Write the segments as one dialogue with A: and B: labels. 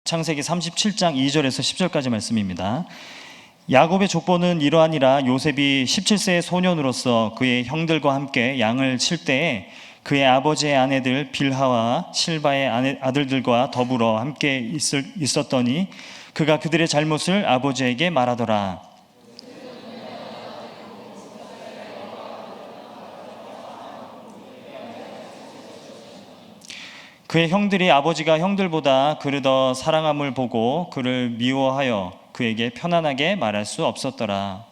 A: 창세기 37장 2절에서 10절까지 말씀입니다. 야곱의 족보는 이러하니라. 요셉이 17세의 소년으로서 그의 형들과 함께 양을 칠 때에 그의 아버지의 아내들 빌하와 실바의 아들들과 더불어 함께 있었더니 그가 그들의 잘못을 아버지에게 말하더라. 그의 형들이 아버지가 형들보다 그를 더 사랑함을 보고 그를 미워하여 그에게 편안하게 말할 수 없었더라.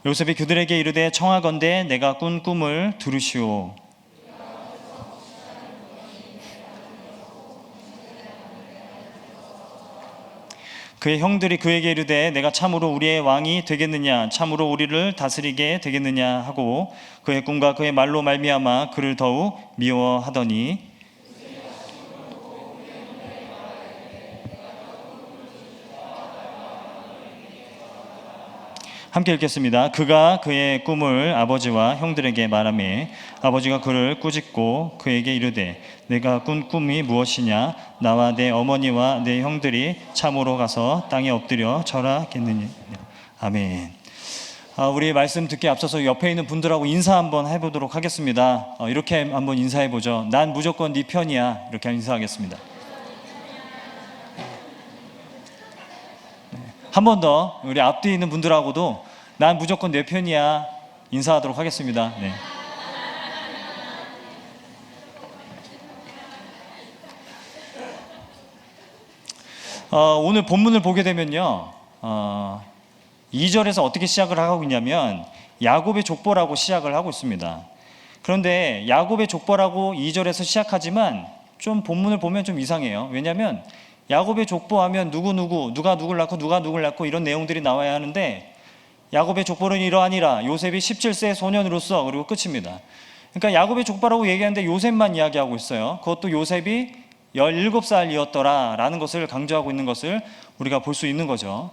A: 요셉이 그들에게 이르되 청하건대 내가 꾼 꿈을 들으시오. 그의 형들이 그에게 이르되 내가 참으로 우리의 왕이 되겠느냐, 참으로 우리를 다스리게 되겠느냐 하고 그의 꿈과 그의 말로 말미암아 그를 더욱 미워하더니 함께 읽겠습니다. 그가 그의 꿈을 아버지와 형들에게 말하매 아버지가 그를 꾸짖고 그에게 이르되 내가 꾼 꿈이 무엇이냐, 나와 내 어머니와 내 형들이 참으로 가서 땅에 엎드려 절하겠느냐. 아멘. 우리 말씀 듣기 앞서서 옆에 있는 분들하고 인사 한번 해보도록 하겠습니다. 이렇게 한번 인사해보죠. 난 무조건 네 편이야. 이렇게 인사하겠습니다. 한 번 더 우리 앞뒤에 있는 분들하고도 난 무조건 내 편이야 인사하도록 하겠습니다. 네. 오늘 본문을 보게 되면요, 2절에서 어떻게 시작을 하고 있냐면 야곱의 족보라고 시작을 하고 있습니다. 그런데 야곱의 족보라고 2절에서 시작하지만 좀 본문을 보면 좀 이상해요. 왜냐하면 야곱의 족보하면 누가 누굴 낳고 누가 누굴 낳고 이런 내용들이 나와야 하는데 야곱의 족보는 이러하니라. 요셉이 17세의 소년으로서, 그리고 끝입니다. 그러니까 야곱의 족보라고 얘기하는데 요셉만 이야기하고 있어요. 그것도 요셉이 17살이었더라 라는 것을 강조하고 있는 것을 우리가 볼 수 있는 거죠.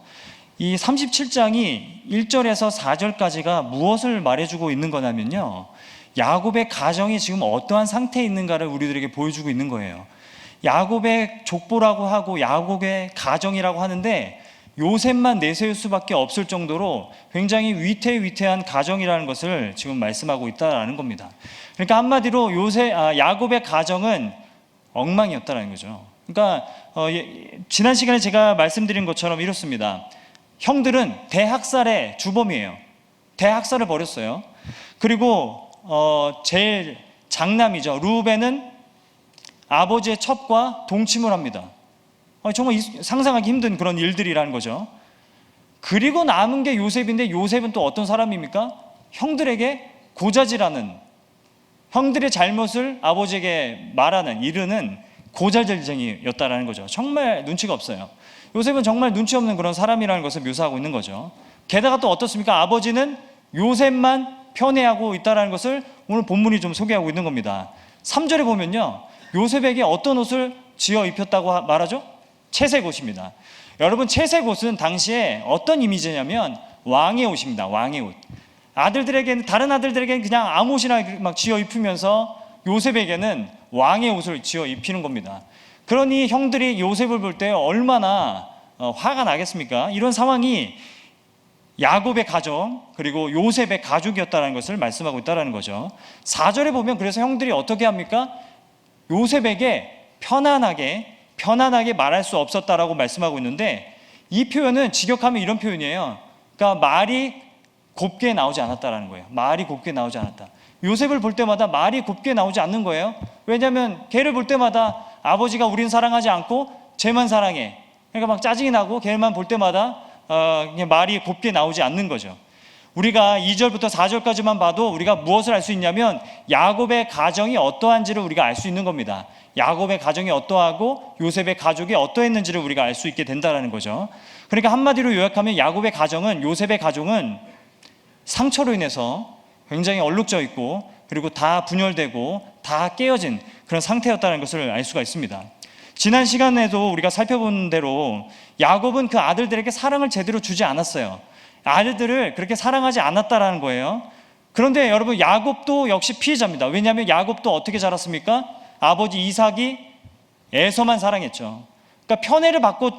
A: 이 37장이 1절에서 4절까지가 무엇을 말해주고 있는 거냐면요, 야곱의 가정이 지금 어떠한 상태에 있는가를 우리들에게 보여주고 있는 거예요. 야곱의 족보라고 하고 야곱의 가정이라고 하는데 요셉만 내세울 수밖에 없을 정도로 굉장히 위태위태한 가정이라는 것을 지금 말씀하고 있다는 겁니다. 그러니까 한마디로 야곱의 가정은 엉망이었다는 거죠. 그러니까 지난 시간에 제가 말씀드린 것처럼 이렇습니다. 형들은 대학살의 주범이에요. 대학살을 벌였어요. 그리고 제일 장남이죠, 르우벤은 아버지의 첩과 동침을 합니다. 정말 상상하기 힘든 그런 일들이라는 거죠. 그리고 남은 게 요셉인데 요셉은 또 어떤 사람입니까? 형들에게 고자질하는, 형들의 잘못을 아버지에게 말하는, 이르는 고자질쟁이였다라는 거죠. 정말 눈치가 없어요. 요셉은 정말 눈치 없는 그런 사람이라는 것을 묘사하고 있는 거죠. 게다가 또 어떻습니까? 아버지는 요셉만 편애하고 있다는 것을 오늘 본문이 좀 소개하고 있는 겁니다. 3절에 보면요, 요셉에게 어떤 옷을 지어 입혔다고 말하죠? 채색 옷입니다. 여러분, 채색 옷은 당시에 어떤 이미지냐면 왕의 옷입니다. 왕의 옷. 다른 아들들에게는 그냥 아무 옷이나 막 지어 입히면서 요셉에게는 왕의 옷을 지어 입히는 겁니다. 그러니 형들이 요셉을 볼 때 얼마나 화가 나겠습니까? 이런 상황이 야곱의 가정 그리고 요셉의 가족이었다는 것을 말씀하고 있다는 거죠. 4절에 보면 그래서 형들이 어떻게 합니까? 요셉에게 편안하게 말할 수 없었다라고 말씀하고 있는데, 이 표현은 직역하면 이런 표현이에요. 그러니까 말이 곱게 나오지 않았다라는 거예요. 말이 곱게 나오지 않았다. 요셉을 볼 때마다 말이 곱게 나오지 않는 거예요. 왜냐하면 걔를 볼 때마다 아버지가 우린 사랑하지 않고 쟤만 사랑해. 그러니까 막 짜증이 나고 걔만 볼 때마다 그냥 말이 곱게 나오지 않는 거죠. 우리가 2절부터 4절까지만 봐도 우리가 무엇을 알 수 있냐면 야곱의 가정이 어떠한지를 우리가 알 수 있는 겁니다. 야곱의 가정이 어떠하고 요셉의 가족이 어떠했는지를 우리가 알 수 있게 된다는 거죠. 그러니까 한마디로 요약하면 요셉의 가족은 상처로 인해서 굉장히 얼룩져 있고 그리고 다 분열되고 다 깨어진 그런 상태였다는 것을 알 수가 있습니다. 지난 시간에도 우리가 살펴본 대로 야곱은 그 아들들에게 사랑을 제대로 주지 않았어요. 아들들을 그렇게 사랑하지 않았다라는 거예요. 그런데 여러분, 야곱도 역시 피해자입니다. 왜냐하면 야곱도 어떻게 자랐습니까? 아버지 이삭이 에서만 사랑했죠. 그러니까 편애를 받고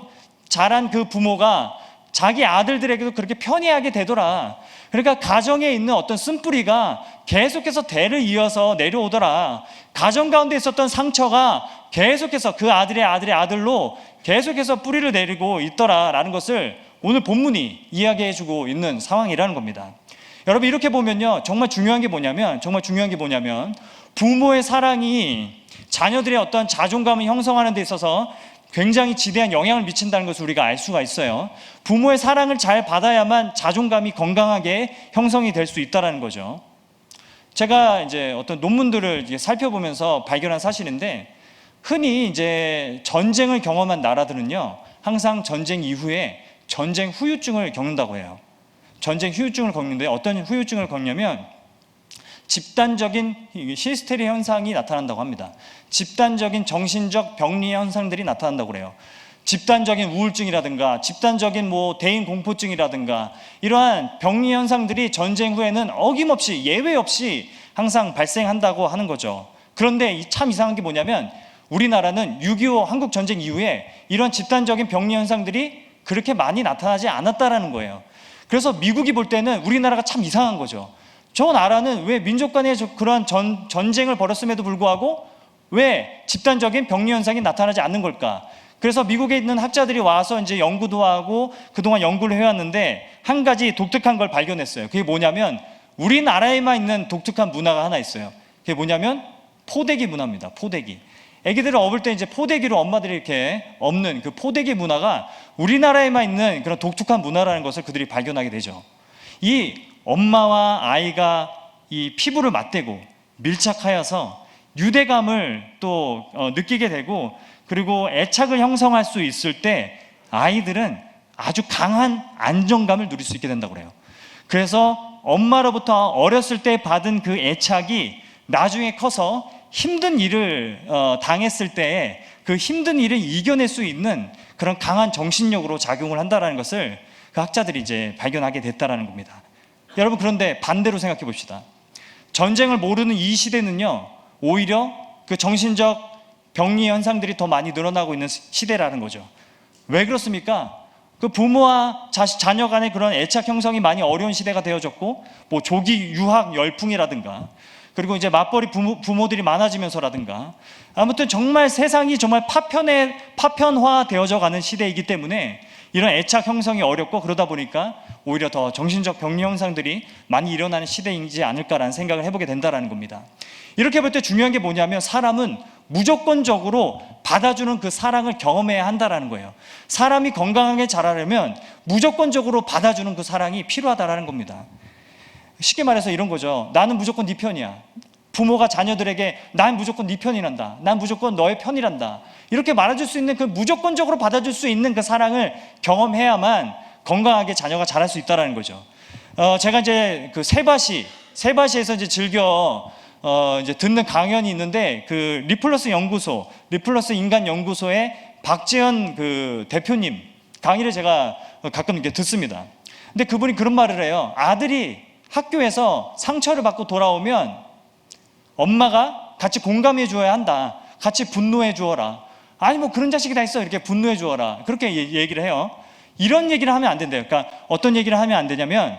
A: 자란 그 부모가 자기 아들들에게도 그렇게 편애하게 되더라. 그러니까 가정에 있는 어떤 쓴뿌리가 계속해서 대를 이어서 내려오더라. 가정 가운데 있었던 상처가 계속해서 그 아들의 아들로 계속해서 뿌리를 내리고 있더라라는 것을 오늘 본문이 이야기해주고 있는 상황이라는 겁니다. 여러분, 이렇게 보면요, 정말 중요한 게 뭐냐면 부모의 사랑이 자녀들의 어떤 자존감을 형성하는 데 있어서 굉장히 지대한 영향을 미친다는 것을 우리가 알 수가 있어요. 부모의 사랑을 잘 받아야만 자존감이 건강하게 형성이 될 수 있다는 거죠. 제가 이제 어떤 논문들을 살펴보면서 발견한 사실인데, 흔히 이제 전쟁을 경험한 나라들은요, 항상 전쟁 이후에 전쟁 후유증을 겪는다고 해요. 전쟁 후유증을 겪는데, 어떤 후유증을 겪냐면 집단적인 히스테리 현상이 나타난다고 합니다. 집단적인 정신적 병리 현상들이 나타난다고 그래요. 집단적인 우울증이라든가 집단적인 대인 공포증이라든가 이러한 병리 현상들이 전쟁 후에는 어김없이 예외 없이 항상 발생한다고 하는 거죠. 그런데 참 이상한 게 뭐냐면, 우리나라는 6.25 한국 전쟁 이후에 이런 집단적인 병리 현상들이 그렇게 많이 나타나지 않았다라는 거예요. 그래서 미국이 볼 때는 우리나라가 참 이상한 거죠. 저 나라는 왜 민족 간의 그러한 전쟁을 벌였음에도 불구하고 왜 집단적인 병리 현상이 나타나지 않는 걸까? 그래서 미국에 있는 학자들이 와서 이제 연구도 하고 그동안 연구를 해왔는데, 한 가지 독특한 걸 발견했어요. 그게 뭐냐면, 우리나라에만 있는 독특한 문화가 하나 있어요. 그게 뭐냐면 포대기 문화입니다. 포대기. 애기들을 업을 때 이제 포대기로 엄마들이 이렇게 업는 그 포대기 문화가 우리나라에만 있는 그런 독특한 문화라는 것을 그들이 발견하게 되죠. 이 엄마와 아이가 이 피부를 맞대고 밀착하여서 유대감을 또 느끼게 되고, 그리고 애착을 형성할 수 있을 때 아이들은 아주 강한 안정감을 누릴 수 있게 된다고 그래요. 그래서 엄마로부터 어렸을 때 받은 그 애착이 나중에 커서 힘든 일을 당했을 때 그 힘든 일을 이겨낼 수 있는 그런 강한 정신력으로 작용을 한다는 것을 그 학자들이 이제 발견하게 됐다는 겁니다. 여러분, 그런데 반대로 생각해 봅시다. 전쟁을 모르는 이 시대는요, 오히려 그 정신적 병리 현상들이 더 많이 늘어나고 있는 시대라는 거죠. 왜 그렇습니까? 그 부모와 자녀 간의 그런 애착 형성이 많이 어려운 시대가 되어졌고, 조기 유학 열풍이라든가, 그리고 이제 맞벌이 부모들이 많아지면서라든가, 아무튼 정말 세상이 정말 파편화 되어져 가는 시대이기 때문에 이런 애착 형성이 어렵고, 그러다 보니까 오히려 더 정신적 병리 현상들이 많이 일어나는 시대이지 않을까라는 생각을 해보게 된다는 겁니다. 이렇게 볼 때 중요한 게 뭐냐면, 사람은 무조건적으로 받아주는 그 사랑을 경험해야 한다는 거예요. 사람이 건강하게 자라려면 무조건적으로 받아주는 그 사랑이 필요하다는 겁니다. 쉽게 말해서 이런 거죠. 나는 무조건 네 편이야. 부모가 자녀들에게 난 무조건 네 편이란다, 난 무조건 너의 편이란다, 이렇게 말해줄 수 있는, 그 무조건적으로 받아줄 수 있는 그 사랑을 경험해야만 건강하게 자녀가 자랄 수 있다는 거죠. 제가 이제 그 세바시에서 이제 즐겨 이제 듣는 강연이 있는데, 그 리플러스 인간 연구소의 박재현 그 대표님 강의를 제가 가끔 이렇게 듣습니다. 근데 그분이 그런 말을 해요. 아들이 학교에서 상처를 받고 돌아오면 엄마가 같이 공감해 주어야 한다. 같이 분노해 주어라. 아니 그런 자식이 다 있어, 이렇게 분노해 주어라. 그렇게 얘기를 해요. 이런 얘기를 하면 안 된대요. 그러니까 어떤 얘기를 하면 안 되냐면,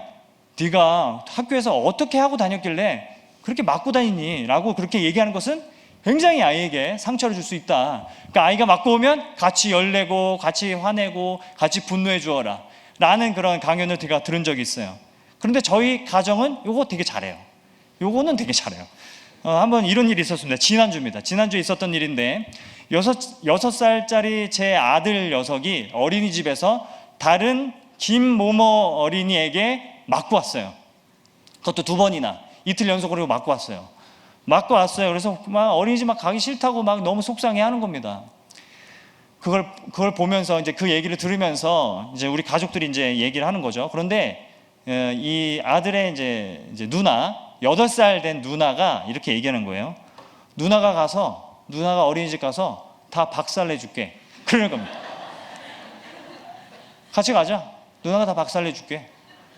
A: 네가 학교에서 어떻게 하고 다녔길래 그렇게 맞고 다니니? 라고 그렇게 얘기하는 것은 굉장히 아이에게 상처를 줄 수 있다. 그러니까 아이가 맞고 오면 같이 열내고 같이 화내고 같이 분노해 주어라 라는 그런 강연을 제가 들은 적이 있어요. 그런데 저희 가정은 요거 되게 잘해요. 요거는 되게 잘해요. 한번 이런 일이 있었습니다. 지난주입니다. 지난주에 있었던 일인데, 6살짜리 제 아들 녀석이 어린이집에서 다른 김모모 어린이에게 맞고 왔어요. 그것도 2번이나 이틀 연속으로 맞고 왔어요. 그래서 막 어린이집 가기 싫다고 막 너무 속상해 하는 겁니다. 그걸 보면서 이제 그 얘기를 들으면서 이제 우리 가족들이 이제 얘기를 하는 거죠. 그런데 이 아들의 이제 누나, 8살 된 누나가 이렇게 얘기하는 거예요. 누나가 어린이집 가서 다 박살내 줄게. 그러는 겁니다. 같이 가자. 누나가 다 박살내 줄게.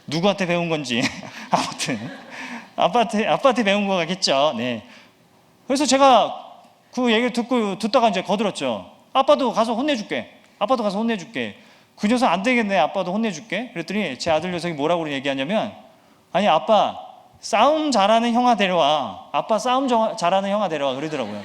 A: 누구한테 배운 건지. 아빠한테 배운 거겠죠. 네. 그래서 제가 그 얘기를 듣다가 이제 거들었죠. 아빠도 가서 혼내줄게. 아빠도 가서 혼내줄게. 그 녀석 안 되겠네. 아빠도 혼내줄게. 그랬더니 제 아들 녀석이 뭐라고 얘기하냐면, 아니 아빠 싸움 잘하는 형아 데려와. 아빠 싸움 잘하는 형아 데려와. 그러더라고요.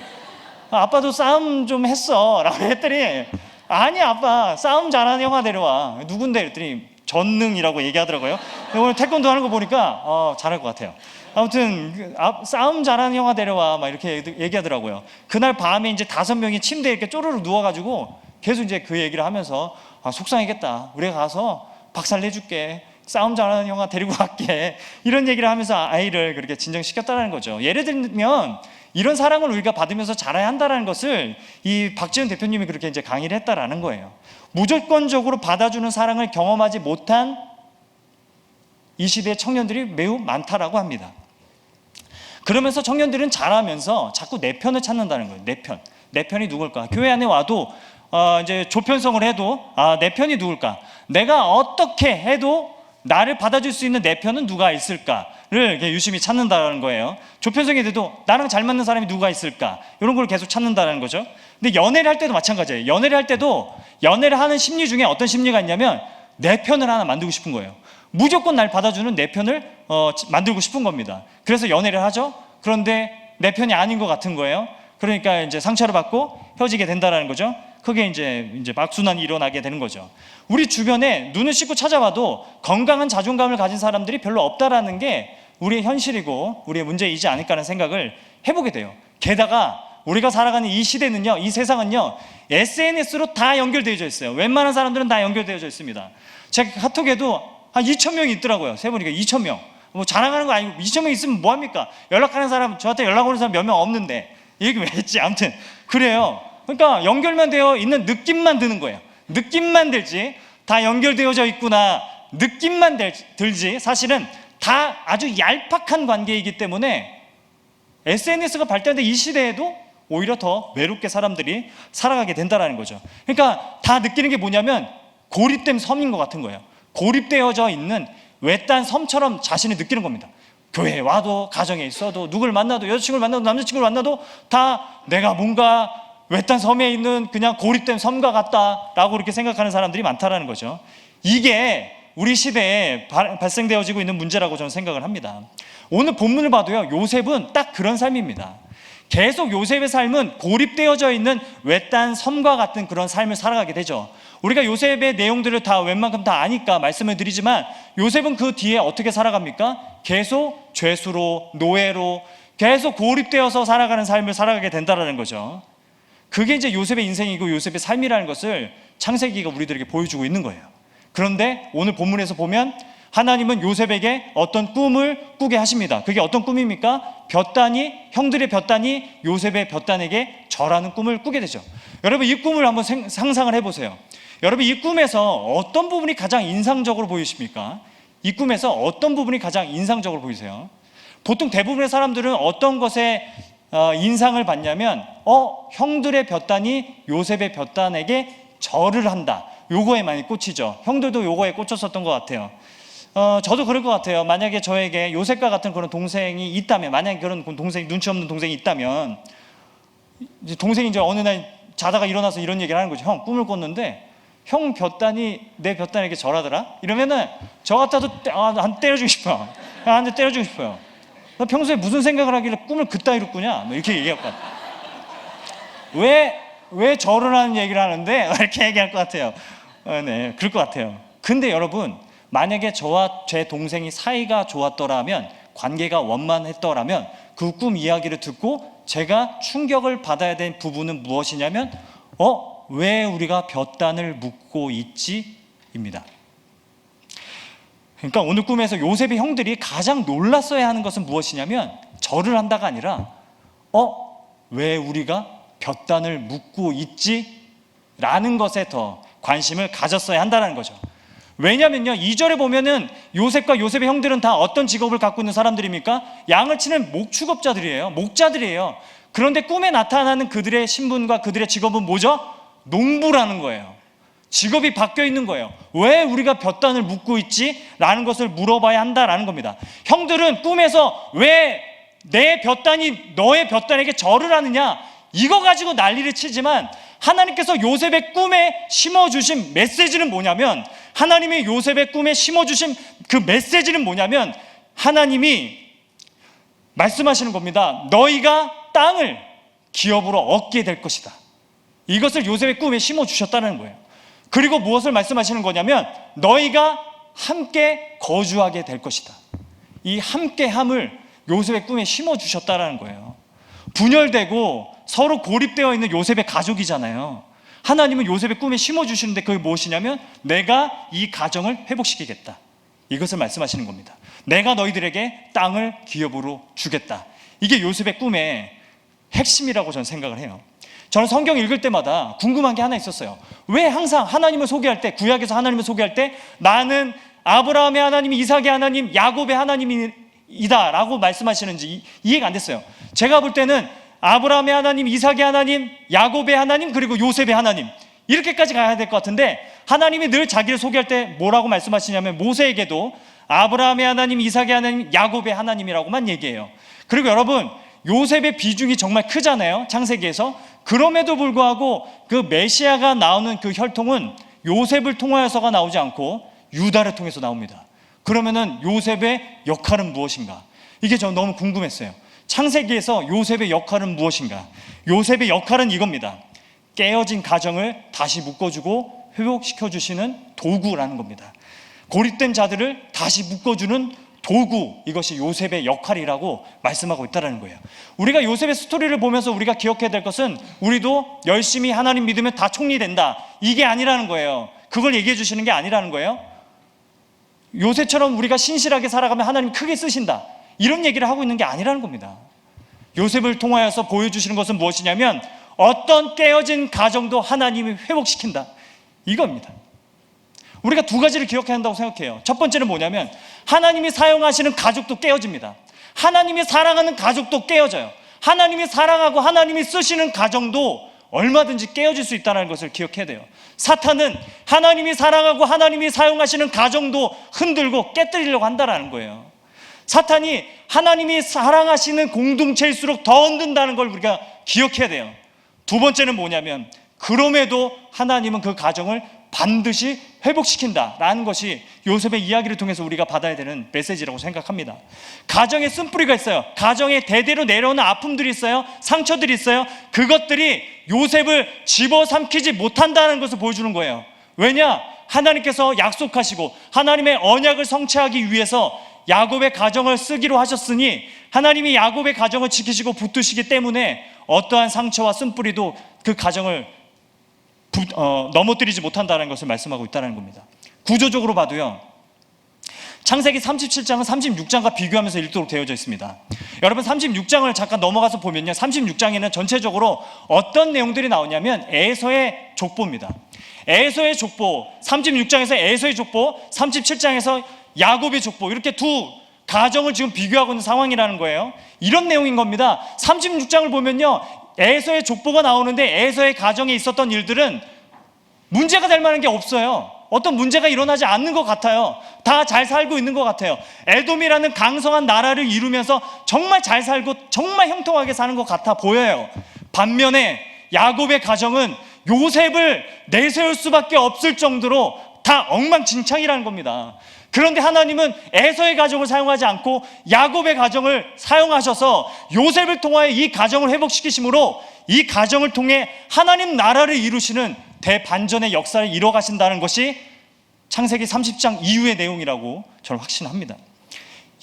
A: 아빠도 싸움 좀 했어 라고 했더니, 아니 아빠 싸움 잘하는 형아 데려와. 누군데? 그랬더니 전능이라고 얘기하더라고요. 오늘 태권도 하는 거 보니까 잘할 것 같아요. 아무튼 싸움 잘하는 형아 데려와 막 이렇게 얘기하더라고요. 그날 밤에 이제 5명이 침대에 이렇게 쪼르르 누워가지고 계속 이제 그 얘기를 하면서, 속상하겠다. 우리가 가서 박살 내줄게. 싸움 잘하는 형아 데리고 갈게. 이런 얘기를 하면서 아이를 그렇게 진정시켰다는 거죠. 예를 들면 이런 사랑을 우리가 받으면서 자라야 한다는 것을 이 박지은 대표님이 그렇게 이제 강의를 했다라는 거예요. 무조건적으로 받아주는 사랑을 경험하지 못한 이 시대의 청년들이 매우 많다라고 합니다. 그러면서 청년들은 자라면서 자꾸 내 편을 찾는다는 거예요. 내 편이 누굴까? 교회 안에 와도 이제 조편성을 해도 내 편이 누굴까? 내가 어떻게 해도 나를 받아줄 수 있는 내 편은 누가 있을까를 유심히 찾는다는 거예요. 조편성이 돼도 나랑 잘 맞는 사람이 누가 있을까? 이런 걸 계속 찾는다는 거죠. 근데 연애를 할 때도 마찬가지예요. 연애를 할 때도 연애를 하는 심리 중에 어떤 심리가 있냐면 내 편을 하나 만들고 싶은 거예요. 무조건 날 받아주는 내 편을 만들고 싶은 겁니다. 그래서 연애를 하죠. 그런데 내 편이 아닌 것 같은 거예요. 그러니까 이제 상처를 받고 헤어지게 된다는 거죠. 그게 이제 악순환이 일어나게 되는 거죠. 우리 주변에 눈을 씻고 찾아봐도 건강한 자존감을 가진 사람들이 별로 없다라는 게 우리의 현실이고 우리의 문제이지 않을까라는 생각을 해보게 돼요. 게다가 우리가 살아가는 이 시대는요, 이 세상은요, SNS로 다 연결되어져 있어요. 웬만한 사람들은 다 연결되어져 있습니다. 제가 카톡에도 한 2,000명이 있더라고요. 세보니까 2,000명. 뭐 자랑하는 거 아니고 2,000명 있으면 뭐합니까? 연락하는 사람, 저한테 연락 오는 사람 몇 명 없는데 이 얘기 왜 했지? 아무튼 그래요. 그러니까 연결만 되어 있는 느낌만 드는 거예요. 느낌만 들지 다 연결되어져 있구나 느낌만 들지 사실은 다 아주 얄팍한 관계이기 때문에 SNS가 발달된 이 시대에도 오히려 더 외롭게 사람들이 살아가게 된다는 거죠. 그러니까 다 느끼는 게 뭐냐면 고립된 섬인 것 같은 거예요. 고립되어져 있는 외딴 섬처럼 자신을 느끼는 겁니다. 교회에 와도 가정에 있어도 누굴 만나도 여자친구를 만나도 남자친구를 만나도 다 내가 뭔가 외딴 섬에 있는 그냥 고립된 섬과 같다라고 그렇게 생각하는 사람들이 많다라는 거죠. 이게 우리 시대에 발생되어지고 있는 문제라고 저는 생각을 합니다. 오늘 본문을 봐도요, 요셉은 딱 그런 삶입니다. 계속 요셉의 삶은 고립되어져 있는 외딴 섬과 같은 그런 삶을 살아가게 되죠. 우리가 요셉의 내용들을 다 웬만큼 다 아니까 말씀을 드리지만 요셉은 그 뒤에 어떻게 살아갑니까? 계속 죄수로, 노예로 계속 고립되어서 살아가는 삶을 살아가게 된다는 거죠. 그게 이제 요셉의 인생이고 요셉의 삶이라는 것을 창세기가 우리들에게 보여주고 있는 거예요. 그런데 오늘 본문에서 보면 하나님은 요셉에게 어떤 꿈을 꾸게 하십니다. 그게 어떤 꿈입니까? 형들의 볕단이 요셉의 볕단에게 절하는 꿈을 꾸게 되죠. 여러분 이 꿈을 한번 상상을 해보세요. 여러분 이 꿈에서 어떤 부분이 가장 인상적으로 보이십니까? 이 꿈에서 어떤 부분이 가장 인상적으로 보이세요? 보통 대부분의 사람들은 어떤 것에 인상을 받냐면 형들의 볕단이 요셉의 볕단에게 절을 한다, 요거에 많이 꽂히죠. 형들도 요거에 꽂혔었던 것 같아요. 저도 그럴 것 같아요. 만약에 저에게 요셉과 같은 그런 동생이 있다면, 만약에 그런 동생이, 눈치 없는 동생이 있다면 이제 동생이 이제 어느 날 자다가 일어나서 이런 얘기를 하는 거죠. 형, 꿈을 꿨는데 형 볕단이 내 볕단에게 절하더라? 이러면은 저 같아도 한 때려주고 싶어요. 한 대 때려주고 싶어요. 너 평소에 무슨 생각을 하길래 꿈을 그따위로 꾸냐? 뭐 이렇게 얘기할 것 같아요. 왜 절을 하는 얘기를 하는데? 이렇게 얘기할 것 같아요. 네, 그럴 것 같아요. 근데 여러분, 만약에 저와 제 동생이 사이가 좋았더라면, 관계가 원만했더라면 그 꿈 이야기를 듣고 제가 충격을 받아야 될 부분은 무엇이냐면 왜 우리가 볕단을 묶고 있지? 입니다. 그러니까 오늘 꿈에서 요셉의 형들이 가장 놀랐어야 하는 것은 무엇이냐면 절을 한다가 아니라 왜 우리가 볕단을 묶고 있지? 라는 것에 더 관심을 가졌어야 한다는 거죠. 왜냐면요, 2절에 보면은 요셉과 요셉의 형들은 다 어떤 직업을 갖고 있는 사람들입니까? 양을 치는 목축업자들이에요. 목자들이에요. 그런데 꿈에 나타나는 그들의 신분과 그들의 직업은 뭐죠? 농부라는 거예요. 직업이 바뀌어 있는 거예요. 왜 우리가 볕단을 묶고 있지? 라는 것을 물어봐야 한다라는 겁니다. 형들은 꿈에서 왜 내 볕단이 너의 볕단에게 절을 하느냐? 이거 가지고 난리를 치지만 하나님께서 요셉의 꿈에 심어주신 메시지는 뭐냐면, 하나님이 요셉의 꿈에 심어주신 그 메시지는 뭐냐면, 하나님이 말씀하시는 겁니다. 너희가 땅을 기업으로 얻게 될 것이다. 이것을 요셉의 꿈에 심어주셨다는 거예요. 그리고 무엇을 말씀하시는 거냐면, 너희가 함께 거주하게 될 것이다. 이 함께함을 요셉의 꿈에 심어주셨다는 거예요. 분열되고 서로 고립되어 있는 요셉의 가족이잖아요. 하나님은 요셉의 꿈에 심어주시는데 그게 무엇이냐면, 내가 이 가정을 회복시키겠다. 이것을 말씀하시는 겁니다. 내가 너희들에게 땅을 기업으로 주겠다. 이게 요셉의 꿈의 핵심이라고 저는 생각을 해요. 저는 성경 읽을 때마다 궁금한 게 하나 있었어요. 왜 항상 하나님을 소개할 때, 구약에서 하나님을 소개할 때 나는 아브라함의 하나님, 이삭의 하나님, 야곱의 하나님이다 라고 말씀하시는지 이해가 안 됐어요. 제가 볼 때는 아브라함의 하나님, 이삭의 하나님, 야곱의 하나님, 그리고 요셉의 하나님, 이렇게까지 가야 될 것 같은데, 하나님이 늘 자기를 소개할 때 뭐라고 말씀하시냐면, 모세에게도 아브라함의 하나님, 이삭의 하나님, 야곱의 하나님이라고만 얘기해요. 그리고 여러분, 요셉의 비중이 정말 크잖아요, 창세기에서. 그럼에도 불구하고 그 메시아가 나오는 그 혈통은 요셉을 통하여서가 나오지 않고 유다를 통해서 나옵니다. 그러면은 요셉의 역할은 무엇인가? 이게 저는 너무 궁금했어요. 창세기에서 요셉의 역할은 무엇인가? 요셉의 역할은 이겁니다. 깨어진 가정을 다시 묶어주고 회복시켜주시는 도구라는 겁니다. 고립된 자들을 다시 묶어주는 도구, 이것이 요셉의 역할이라고 말씀하고 있다는 거예요. 우리가 요셉의 스토리를 보면서 우리가 기억해야 될 것은, 우리도 열심히 하나님 믿으면 다 총리된다, 이게 아니라는 거예요. 그걸 얘기해 주시는 게 아니라는 거예요. 요셉처럼 우리가 신실하게 살아가면 하나님 크게 쓰신다, 이런 얘기를 하고 있는 게 아니라는 겁니다. 요셉을 통하여서 보여주시는 것은 무엇이냐면, 어떤 깨어진 가정도 하나님이 회복시킨다, 이겁니다. 우리가 두 가지를 기억해야 한다고 생각해요. 첫 번째는 뭐냐면, 하나님이 사용하시는 가족도 깨어집니다. 하나님이 사랑하는 가족도 깨어져요. 하나님이 사랑하고 하나님이 쓰시는 가정도 얼마든지 깨어질 수 있다는 것을 기억해야 돼요. 사탄은 하나님이 사랑하고 하나님이 사용하시는 가정도 흔들고 깨뜨리려고 한다는 거예요. 사탄이 하나님이 사랑하시는 공동체일수록 더 흔든다는 걸 우리가 기억해야 돼요. 두 번째는 뭐냐면, 그럼에도 하나님은 그 가정을 반드시 회복시킨다라는 것이 요셉의 이야기를 통해서 우리가 받아야 되는 메시지라고 생각합니다. 가정에 쓴뿌리가 있어요. 가정에 대대로 내려오는 아픔들이 있어요. 상처들이 있어요. 그것들이 요셉을 집어삼키지 못한다는 것을 보여주는 거예요. 왜냐? 하나님께서 약속하시고 하나님의 언약을 성취하기 위해서 야곱의 가정을 쓰기로 하셨으니, 하나님이 야곱의 가정을 지키시고 붙드시기 때문에 어떠한 상처와 쓴뿌리도 그 가정을 넘어뜨리지 못한다는 것을 말씀하고 있다는 겁니다. 구조적으로 봐도요, 창세기 37장은 36장과 비교하면서 읽도록 되어져 있습니다. 여러분, 36장을 잠깐 넘어가서 보면요, 36장에는 전체적으로 어떤 내용들이 나오냐면 에서의 족보입니다. 에서의 족보, 36장에서 에서의 족보, 37장에서 야곱의 족보, 이렇게 두 가정을 지금 비교하고 있는 상황이라는 거예요. 이런 내용인 겁니다. 36장을 보면요, 에서의 족보가 나오는데 에서의 가정에 있었던 일들은 문제가 될 만한 게 없어요. 어떤 문제가 일어나지 않는 것 같아요. 다 잘 살고 있는 것 같아요. 에돔이라는 강성한 나라를 이루면서 정말 잘 살고 정말 형통하게 사는 것 같아 보여요. 반면에 야곱의 가정은 요셉을 내세울 수밖에 없을 정도로 다 엉망진창이라는 겁니다. 그런데 하나님은 에서의 가정을 사용하지 않고 야곱의 가정을 사용하셔서 요셉을 통하여 이 가정을 회복시키심으로 이 가정을 통해 하나님 나라를 이루시는 대반전의 역사를 이뤄가신다는 것이 창세기 30장 이후의 내용이라고 저는 확신합니다.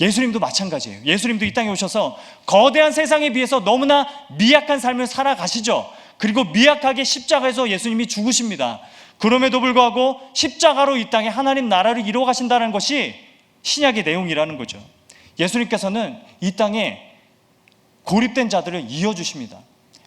A: 예수님도 마찬가지예요. 예수님도 이 땅에 오셔서 거대한 세상에 비해서 너무나 미약한 삶을 살아가시죠. 그리고 미약하게 십자가에서 예수님이 죽으십니다. 그럼에도 불구하고 십자가로 이 땅에 하나님 나라를 이루어 가신다는 것이 신약의 내용이라는 거죠. 예수님께서는 이 땅에 고립된 자들을 이어주십니다.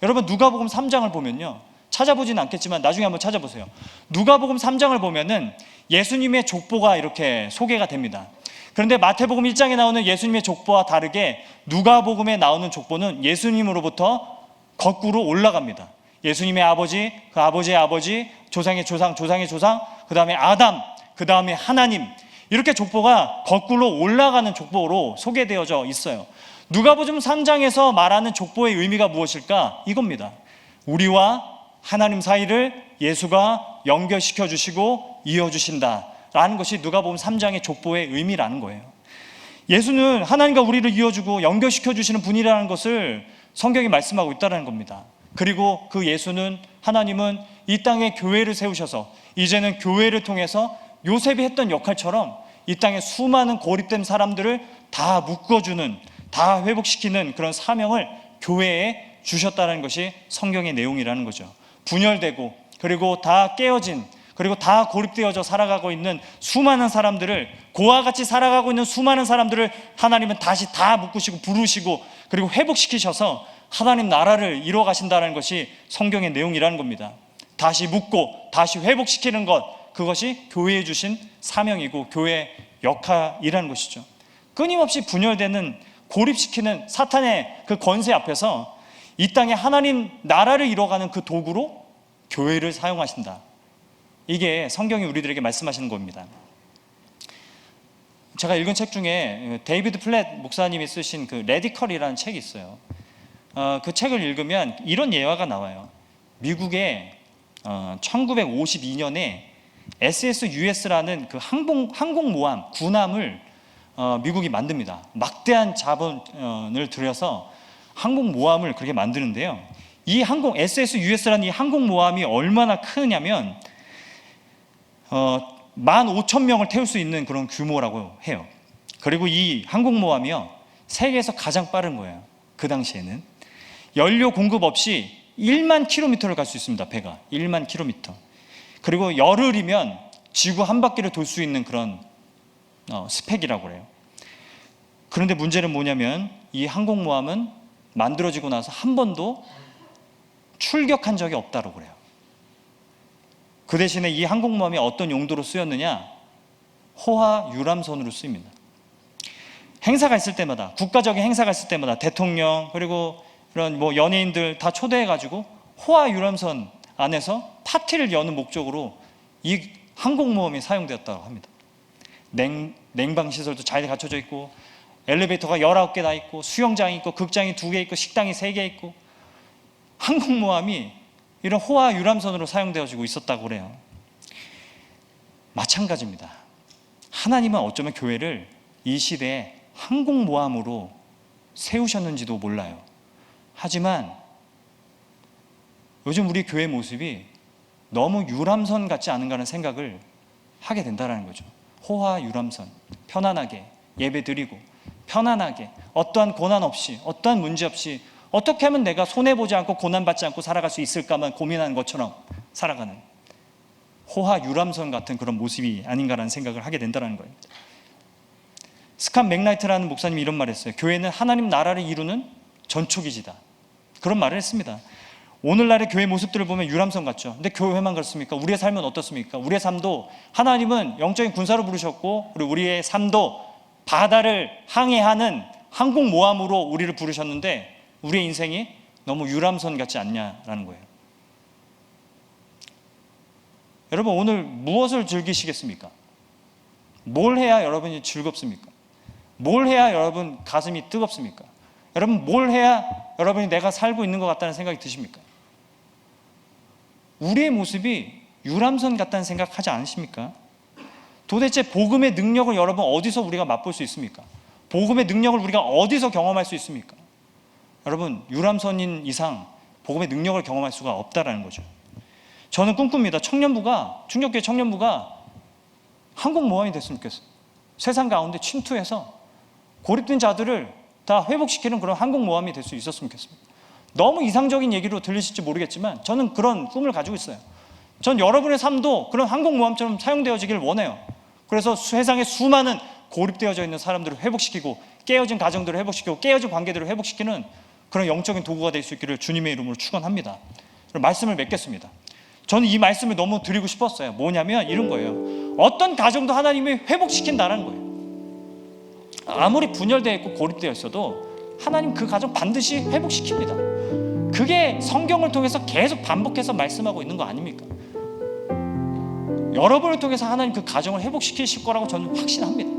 A: 여러분, 누가복음 3장을 보면요, 찾아보지는 않겠지만 나중에 한번 찾아보세요. 누가복음 3장을 보면은 예수님의 족보가 이렇게 소개가 됩니다. 그런데 마태복음 1장에 나오는 예수님의 족보와 다르게 누가복음에 나오는 족보는 예수님으로부터 거꾸로 올라갑니다. 예수님의 아버지, 그 아버지의 아버지, 조상의 조상, 조상의 조상, 그 다음에 아담, 그 다음에 하나님, 이렇게 족보가 거꾸로 올라가는 족보로 소개되어져 있어요. 누가복음 3장에서 말하는 족보의 의미가 무엇일까? 이겁니다. 우리와 하나님 사이를 예수가 연결시켜 주시고 이어주신다 라는 것이 누가복음 3장의 족보의 의미라는 거예요. 예수는 하나님과 우리를 이어주고 연결시켜 주시는 분이라는 것을 성경이 말씀하고 있다는 겁니다. 그리고 그 예수는, 하나님은 이 땅에 교회를 세우셔서 이제는 교회를 통해서 요셉이 했던 역할처럼 이 땅에 수많은 고립된 사람들을 다 묶어주는, 다 회복시키는 그런 사명을 교회에 주셨다는 것이 성경의 내용이라는 거죠. 분열되고 그리고 다 깨어진, 그리고 다 고립되어져 살아가고 있는 수많은 사람들을, 고와 같이 살아가고 있는 수많은 사람들을 하나님은 다시 다 묶으시고 부르시고 그리고 회복시키셔서 하나님 나라를 이루어 가신다는 것이 성경의 내용이라는 겁니다. 다시 묶고 다시 회복시키는 것, 그것이 교회에 주신 사명이고 교회의 역할이라는 것이죠. 끊임없이 분열되는, 고립시키는 사탄의 그 권세 앞에서 이 땅에 하나님 나라를 이루어가는 그 도구로 교회를 사용하신다. 이게 성경이 우리들에게 말씀하시는 겁니다. 제가 읽은 책 중에 데이비드 플랫 목사님이 쓰신 그 레디컬이라는 책이 있어요. 그 책을 읽으면 이런 예화가 나와요. 미국의 1952년에 SSUS라는 그 항공모함, 군함을 미국이 만듭니다. 막대한 자본을 들여서 항공모함을 그렇게 만드는데요. 이 SSUS라는 이 항공모함이 얼마나 크냐면 15,000명을 태울 수 있는 그런 규모라고 해요. 그리고 이 항공모함이요, 세계에서 가장 빠른 거예요. 그 당시에는 연료 공급 없이 1만 킬로미터를 갈 수 있습니다. 배가 1만 킬로미터. 그리고 열흘이면 지구 한 바퀴를 돌 수 있는 그런 스펙이라고 그래요. 그런데 문제는 뭐냐면 이 항공모함은 만들어지고 나서 한 번도 출격한 적이 없다고 그래요. 그 대신에 이 항공모함이 어떤 용도로 쓰였느냐? 호화 유람선으로 쓰입니다. 행사가 있을 때마다, 국가적인 행사가 있을 때마다 대통령 그리고 이런 연예인들 다 초대해가지고 호화 유람선 안에서 파티를 여는 목적으로 이 항공모함이 사용되었다고 합니다. 냉방 시설도 잘 갖춰져 있고, 엘리베이터가 19개 다 있고, 수영장이 있고, 극장이 2개 있고, 식당이 3개 있고, 항공모함이 이런 호화 유람선으로 사용되어지고 있었다고 그래요. 마찬가지입니다. 하나님은 어쩌면 교회를 이 시대에 항공모함으로 세우셨는지도 몰라요. 하지만 요즘 우리 교회 모습이 너무 유람선 같지 않은가 하는 생각을 하게 된다는 거죠. 호화 유람선, 편안하게 예배 드리고 편안하게 어떠한 고난 없이, 어떠한 문제 없이 어떻게 하면 내가 손해보지 않고 고난받지 않고 살아갈 수 있을까만 고민하는 것처럼 살아가는 호화 유람선 같은 그런 모습이 아닌가라는 생각을 하게 된다는 거예요. 스캇 맥라이트라는 목사님이 이런 말을 했어요. 교회는 하나님 나라를 이루는 전초기지다. 그런 말을 했습니다. 오늘날의 교회 모습들을 보면 유람선 같죠. 근데 교회만 그렇습니까? 우리의 삶은 어떻습니까? 우리의 삶도 하나님은 영적인 군사로 부르셨고, 그리고 우리의 삶도 바다를 항해하는 항공모함으로 우리를 부르셨는데 우리의 인생이 너무 유람선 같지 않냐라는 거예요. 여러분, 오늘 무엇을 즐기시겠습니까? 뭘 해야 여러분이 즐겁습니까? 뭘 해야 여러분 가슴이 뜨겁습니까? 여러분, 뭘 해야 여러분이 내가 살고 있는 것 같다는 생각이 드십니까? 우리의 모습이 유람선 같다는 생각하지 않으십니까? 도대체 복음의 능력을 여러분 어디서 우리가 맛볼 수 있습니까? 복음의 능력을 우리가 어디서 경험할 수 있습니까? 여러분, 유람선인 이상 복음의 능력을 경험할 수가 없다라는 거죠. 저는 꿈꿉니다. 충격교회 청년부가 항공모함이 됐으면 좋겠어요. 세상 가운데 침투해서 고립된 자들을 다 회복시키는 그런 항공모함이 될 수 있었으면 좋겠습니다. 너무 이상적인 얘기로 들리실지 모르겠지만 저는 그런 꿈을 가지고 있어요. 전 여러분의 삶도 그런 항공모함처럼 사용되어지기를 원해요. 그래서 세상에 수많은 고립되어져 있는 사람들을 회복시키고, 깨어진 가정들을 회복시키고, 깨어진 관계들을 회복시키는 그런 영적인 도구가 될 수 있기를 주님의 이름으로 축원합니다. 말씀을 맺겠습니다. 저는 이 말씀을 너무 드리고 싶었어요. 뭐냐면 이런 거예요. 어떤 가정도 하나님이 회복시킨다는 거예요. 아무리 분열되어 있고 고립되어 있어도 하나님 그 가정 반드시 회복시킵니다. 그게 성경을 통해서 계속 반복해서 말씀하고 있는 거 아닙니까? 여러분을 통해서 하나님 그 가정을 회복시키실 거라고 저는 확신합니다.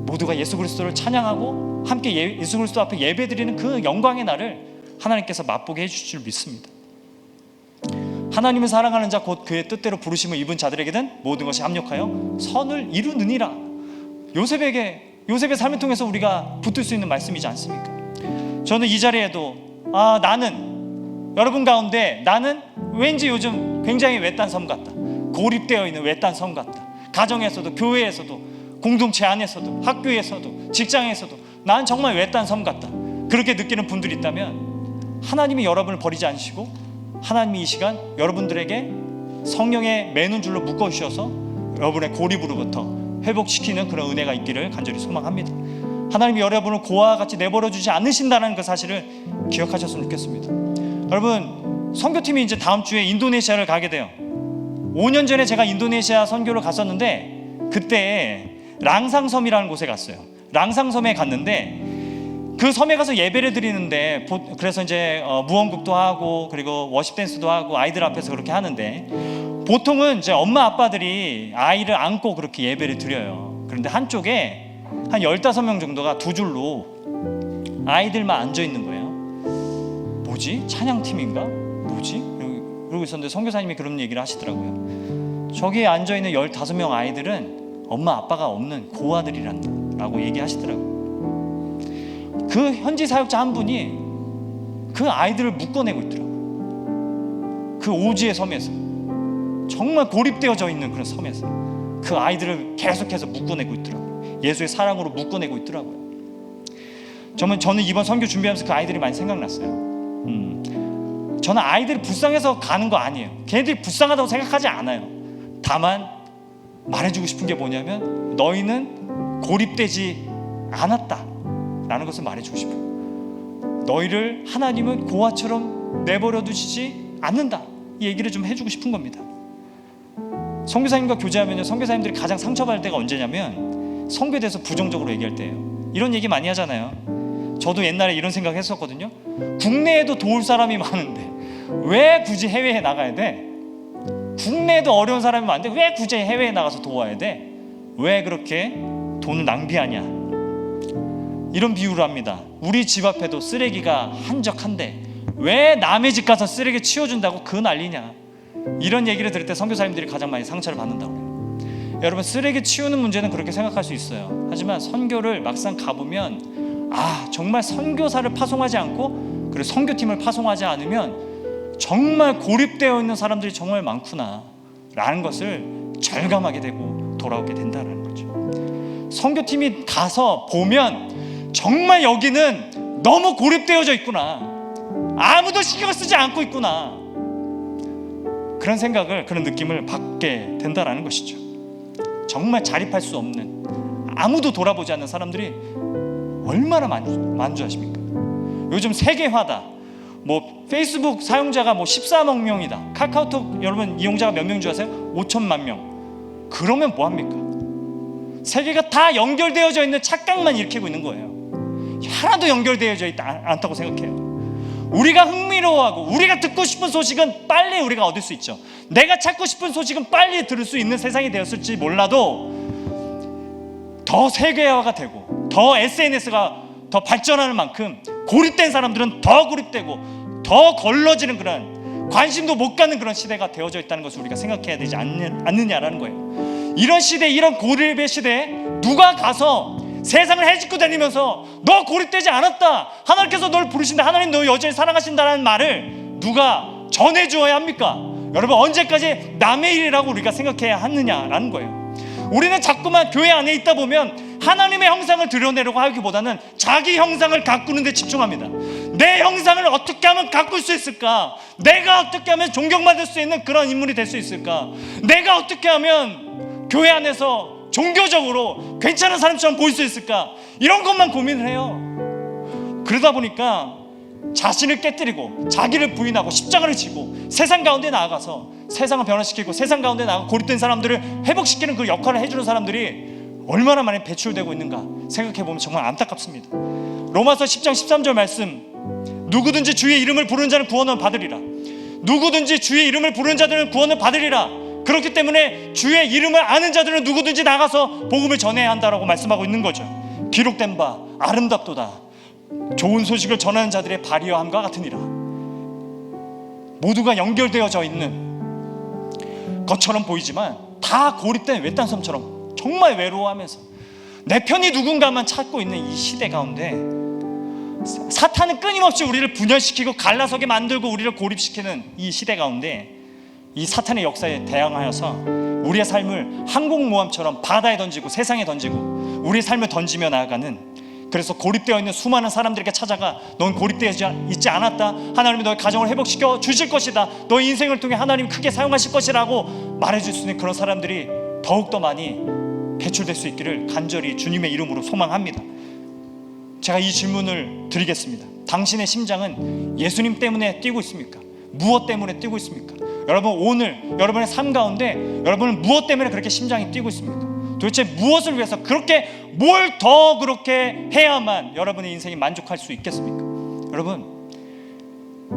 A: 모두가 예수 그리스도를 찬양하고 함께 예수 그리스도 앞에 예배드리는 그 영광의 날을 하나님께서 맛보게 해주실 줄 믿습니다. 하나님을 사랑하는 자 곧 그의 뜻대로 부르심을 입은 자들에게는 모든 것이 합력하여 선을 이루느니라. 요셉의 삶을 통해서 우리가 붙들 수 있는 말씀이지 않습니까? 저는 이 자리에도 나는 여러분 가운데 나는 왠지 요즘 굉장히 외딴 섬 같다, 고립되어 있는 외딴 섬 같다. 가정에서도 교회에서도 공동체 안에서도 학교에서도 직장에서도 난 정말 외딴 섬 같다, 그렇게 느끼는 분들이 있다면 하나님이 여러분을 버리지 않으시고 하나님이 이 시간 여러분들에게 성령의 매는 줄로 묶어주셔서 여러분의 고립으로부터 회복시키는 그런 은혜가 있기를 간절히 소망합니다. 하나님이 여러분을 고아와 같이 내버려 주지 않으신다는 그 사실을 기억하셨으면 좋겠습니다. 여러분, 선교팀이 이제 다음 주에 인도네시아를 가게 돼요. 5년 전에 제가 인도네시아 선교를 갔었는데 그때 랑상섬이라는 곳에 갔어요. 랑상섬에 갔는데 그 섬에 가서 예배를 드리는데, 그래서 이제 무언국도 하고 그리고 워십 댄스도 하고 아이들 앞에서 그렇게 하는데, 보통은 이제 엄마 아빠들이 아이를 안고 그렇게 예배를 드려요. 그런데 한쪽에 한 15명 정도가 두 줄로 아이들만 앉아 있는 거예요. 뭐지? 찬양팀인가? 뭐지? 그러고 있었는데 선교사님이 그런 얘기를 하시더라고요. 저기에 앉아 있는 15명 아이들은 엄마 아빠가 없는 고아들이란다 라고 얘기하시더라고요. 그 현지 사역자 한 분이 그 아이들을 묶어내고 있더라고요. 그 오지의 섬에서, 정말 고립되어져 있는 그런 섬에서 그 아이들을 계속해서 묶어내고 있더라고요. 예수의 사랑으로 묶어내고 있더라고요. 저는 이번 선교 준비하면서 그 아이들이 많이 생각났어요. 저는 아이들이 불쌍해서 가는 거 아니에요. 걔네들이 불쌍하다고 생각하지 않아요. 다만 말해주고 싶은 게 뭐냐면 너희는 고립되지 않았다 라는 것을 말해주고 싶어요. 너희를 하나님은 고아처럼 내버려 두시지 않는다, 이 얘기를 좀 해주고 싶은 겁니다. 선교사님과 교제하면요, 선교사님들이 가장 상처받을 때가 언제냐면 선교에 대해서 부정적으로 얘기할 때예요. 이런 얘기 많이 하잖아요. 저도 옛날에 이런 생각 했었거든요. 국내에도 도울 사람이 많은데 왜 굳이 해외에 나가야 돼? 국내에도 어려운 사람이 많은데 왜 굳이 해외에 나가서 도와야 돼? 왜 그렇게 돈을 낭비하냐? 이런 비유를 합니다. 우리 집 앞에도 쓰레기가 한적한데 왜 남의 집 가서 쓰레기 치워준다고 그 난리냐? 이런 얘기를 들을 때 선교사님들이 가장 많이 상처를 받는다고 해요. 여러분, 쓰레기 치우는 문제는 그렇게 생각할 수 있어요. 하지만 선교를 막상 가보면 정말 선교사를 파송하지 않고 그리고 선교팀을 파송하지 않으면 정말 고립되어 있는 사람들이 정말 많구나 라는 것을 절감하게 되고 돌아오게 된다는 거죠. 선교팀이 가서 보면 정말 여기는 너무 고립되어져 있구나, 아무도 신경을 쓰지 않고 있구나, 그런 생각을, 그런 느낌을 받게 된다라는 것이죠. 정말 자립할 수 없는, 아무도 돌아보지 않는 사람들이 얼마나 만주하십니까? 요즘 세계화다, 페이스북 사용자가 14억 명이다, 카카오톡 여러분 이용자가 몇 명 줄 아세요? 5천만 명. 그러면 뭐합니까? 세계가 다 연결되어져 있는 착각만 일으키고 있는 거예요. 하나도 연결되어져 있지 않다고 생각해요. 우리가 흥미로워하고 우리가 듣고 싶은 소식은 빨리 우리가 얻을 수 있죠. 내가 찾고 싶은 소식은 빨리 들을 수 있는 세상이 되었을지 몰라도 더 세계화가 되고 더 SNS가 더 발전하는 만큼 고립된 사람들은 더 고립되고 더 걸러지는 그런, 관심도 못 갖는 그런 시대가 되어져 있다는 것을 우리가 생각해야 되지 않느냐라는 거예요. 이런 시대, 이런 고립의 시대에 누가 가서 세상을 헤집고 다니면서 너 고립되지 않았다, 하나님께서 널 부르신다, 하나님 너 여전히 사랑하신다는 말을 누가 전해주어야 합니까? 여러분, 언제까지 남의 일이라고 우리가 생각해야 하느냐라는 거예요. 우리는 자꾸만 교회 안에 있다 보면 하나님의 형상을 드러내려고 하기보다는 자기 형상을 가꾸는 데 집중합니다. 내 형상을 어떻게 하면 가꿀 수 있을까? 내가 어떻게 하면 존경받을 수 있는 그런 인물이 될 수 있을까? 내가 어떻게 하면 교회 안에서 종교적으로 괜찮은 사람처럼 보일 수 있을까? 이런 것만 고민을 해요. 그러다 보니까 자신을 깨뜨리고 자기를 부인하고 십자가를 지고 세상 가운데 나아가서 세상을 변화시키고 세상 가운데 나아가 고립된 사람들을 회복시키는 그 역할을 해주는 사람들이 얼마나 많이 배출되고 있는가 생각해보면 정말 안타깝습니다. 로마서 10장 13절 말씀, 누구든지 주의 이름을 부르는 자는 구원을 받으리라. 누구든지 주의 이름을 부르는 자들은 구원을 받으리라. 그렇기 때문에 주의 이름을 아는 자들은 누구든지 나가서 복음을 전해야 한다라고 말씀하고 있는 거죠. 기록된 바 아름답도다. 좋은 소식을 전하는 자들의 발이여함과 같으니라. 모두가 연결되어져 있는 것처럼 보이지만 다 고립된 외딴 섬처럼 정말 외로워하면서 내 편이 누군가만 찾고 있는 이 시대 가운데 사탄은 끊임없이 우리를 분열시키고 갈라서게 만들고 우리를 고립시키는 이 시대 가운데 이 사탄의 역사에 대항하여서 우리의 삶을 항공모함처럼 바다에 던지고 세상에 던지고 우리의 삶을 던지며 나아가는, 그래서 고립되어 있는 수많은 사람들에게 찾아가 넌 고립되어 있지 않았다, 하나님이 너의 가정을 회복시켜 주실 것이다, 너의 인생을 통해 하나님이 크게 사용하실 것이라고 말해줄 수 있는 그런 사람들이 더욱더 많이 배출될 수 있기를 간절히 주님의 이름으로 소망합니다. 제가 이 질문을 드리겠습니다. 당신의 심장은 예수님 때문에 뛰고 있습니까? 무엇 때문에 뛰고 있습니까? 여러분, 오늘 여러분의 삶 가운데 여러분은 무엇 때문에 그렇게 심장이 뛰고 있습니까? 도대체 무엇을 위해서 그렇게 뭘 더 그렇게 해야만 여러분의 인생이 만족할 수 있겠습니까? 여러분,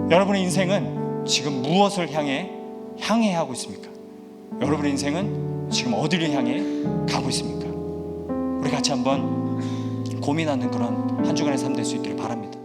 A: 여러분의 인생은 지금 무엇을 향해야 하고 있습니까? 여러분의 인생은 지금 어디를 향해 가고 있습니까? 우리 같이 한번 고민하는 그런 한 주간의 삶 될 수 있기를 바랍니다.